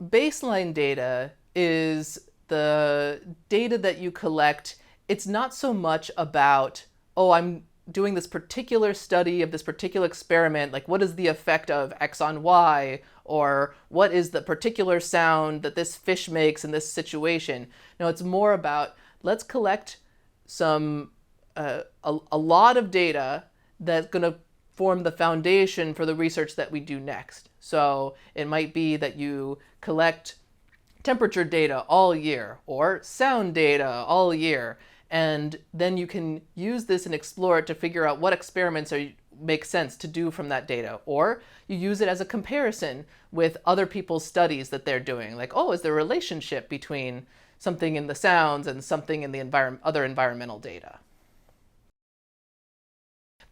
baseline data is the data that you collect. It's not so much about, oh, I'm doing this particular study of this particular experiment, like what is the effect of X on Y, or what is the particular sound that this fish makes in this situation. No, it's more about, let's collect a lot of data that's going to form the foundation for the research that we do next. So it might be that you collect temperature data all year or sound data all year, and then you can use this and explore it to figure out what experiments make sense to do from that data. Or you use it as a comparison with other people's studies that they're doing. Like, oh, is there a relationship between something in the sounds and something in the other environmental data?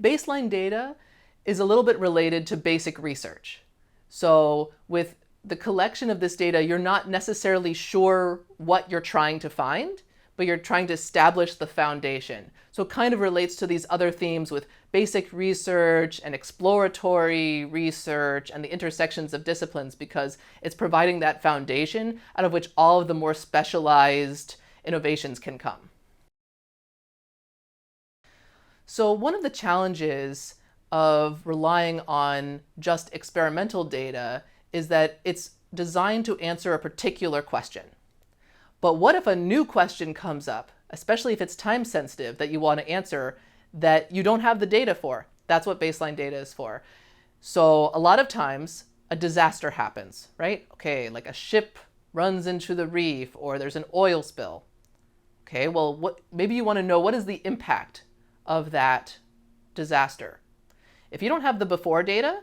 Baseline data is a little bit related to basic research. So with the collection of this data, you're not necessarily sure what you're trying to find, but you're trying to establish the foundation. So it kind of relates to these other themes with basic research and exploratory research and the intersections of disciplines, because it's providing that foundation out of which all of the more specialized innovations can come. So one of the challenges of relying on just experimental data is that it's designed to answer a particular question. But what if a new question comes up, especially if it's time sensitive, that you want to answer that you don't have the data for? That's what baseline data is for. So a lot of times a disaster happens, right? Okay, like a ship runs into the reef or there's an oil spill. Okay, well, maybe you want to know what is the impact of that disaster. If you don't have the before data,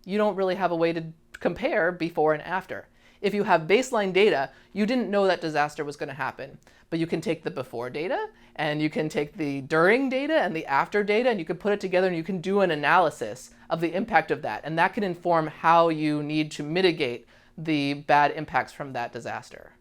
you don't really have a way to compare before and after. If you have baseline data, you didn't know that disaster was going to happen, but you can take the before data and you can take the during data and the after data, and you can put it together and you can do an analysis of the impact of that. And that can inform how you need to mitigate the bad impacts from that disaster.